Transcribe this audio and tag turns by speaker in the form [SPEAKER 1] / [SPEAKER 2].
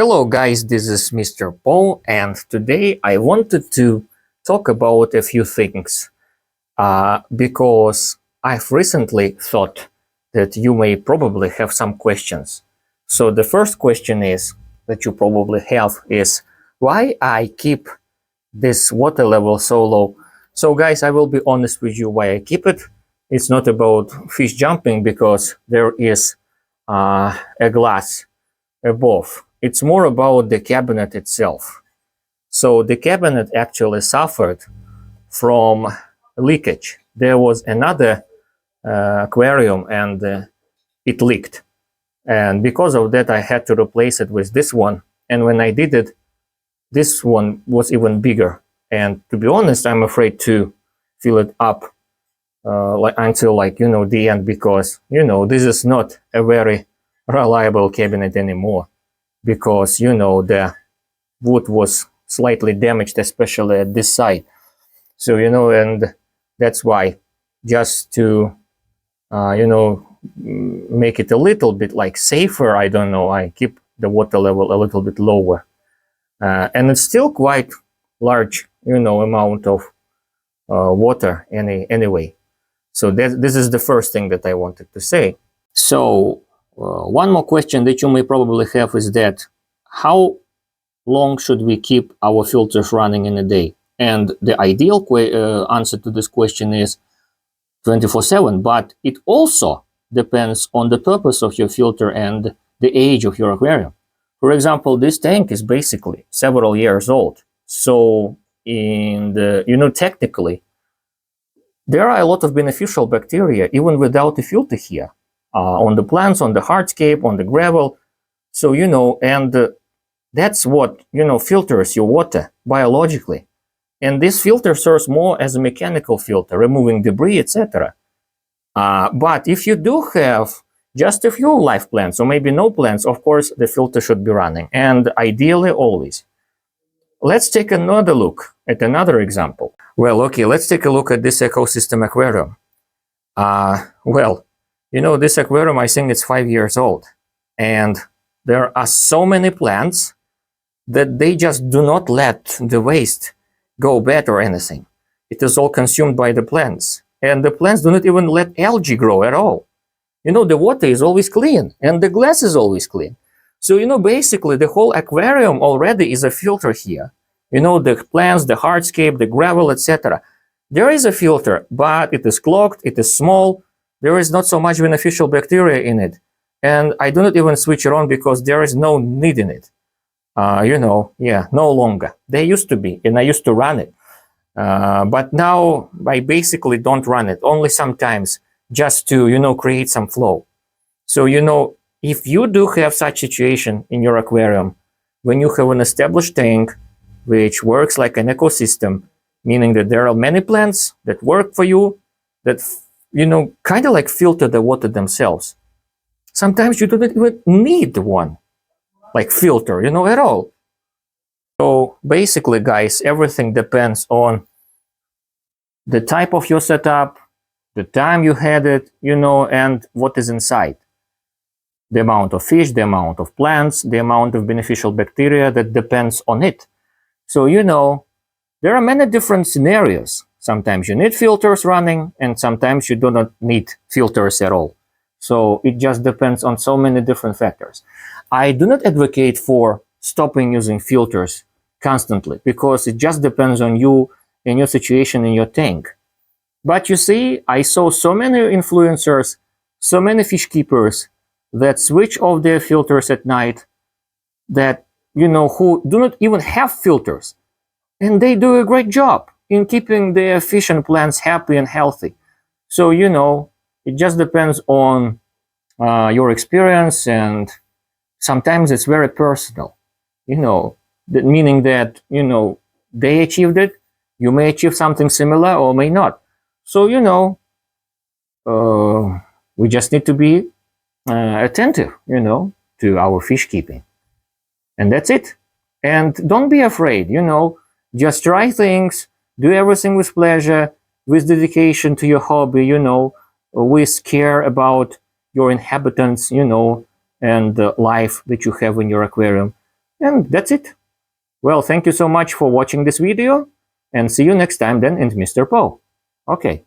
[SPEAKER 1] Hello guys, this is Mr. Paul, and today I wanted to talk about a few things because I've recently thought that you may probably have some questions. So the first question is that you probably have is why I keep this water level so low. So guys, I will be honest with you why I keep it. It's not about fish jumping because there is a glass above. It's more about the cabinet itself. So the cabinet actually suffered from leakage. There was another aquarium and it leaked. And because of that, I had to replace it with this one. And when I did it, this one was even bigger. And to be honest, I'm afraid to fill it up until the end because, this is not a very reliable cabinet anymore. Because the wood was slightly damaged, especially at this side. So and that's why, just to make it a little bit safer, I don't know, I keep the water level a little bit lower, and it's still quite large amount of water anyway. So this is the first thing that I wanted to say. So one more question that you may probably have is that how long should we keep our filters running in a day? And the ideal answer to this question is 24/7, but it also depends on the purpose of your filter and the age of your aquarium. For example, this tank is basically several years old. So technically, there are a lot of beneficial bacteria even without a filter here. On the plants, on the hardscape, on the gravel. So, and that's what, filters your water biologically. And this filter serves more as a mechanical filter, removing debris, etc. But if you do have just a few live plants, or maybe no plants, of course, the filter should be running, and ideally always. Let's take another look at another example. Well, okay, let's take a look at this ecosystem aquarium. This aquarium, I think it's 5 years old. And there are so many plants that they just do not let the waste go bad or anything. It is all consumed by the plants. And the plants do not even let algae grow at all. The water is always clean and the glass is always clean. So, basically the whole aquarium already is a filter here. The plants, the hardscape, the gravel, etc. There is a filter, but it is clogged, it is small. There is not so much beneficial bacteria in it. And I do not even switch it on because there is no need in it. No longer. They used to be, and I used to run it. But now I basically don't run it, only sometimes, just to, create some flow. So, if you do have such situation in your aquarium, when you have an established tank, which works like an ecosystem, meaning that there are many plants that work for you, that kind of filter the water themselves. Sometimes you don't even need one, filter, at all. So basically, guys, everything depends on the type of your setup, the time you had it, and what is inside. The amount of fish, the amount of plants, the amount of beneficial bacteria that depends on it. So, there are many different scenarios. Sometimes you need filters running, and sometimes you do not need filters at all. So it just depends on so many different factors. I do not advocate for stopping using filters constantly because it just depends on you and your situation in your tank. But you see, I saw so many influencers, so many fish keepers that switch off their filters at night, that, who do not even have filters. And they do a great job in keeping their fish and plants happy and healthy. So, it just depends on your experience, and sometimes it's very personal, meaning that, they achieved it, you may achieve something similar or may not. So, we just need to be attentive, to our fish keeping. And that's it. And don't be afraid, just try things, do everything with pleasure, with dedication to your hobby, with care about your inhabitants, and the life that you have in your aquarium. And that's it. Well, thank you so much for watching this video, and see you next time then in Mr. Poe. Okay.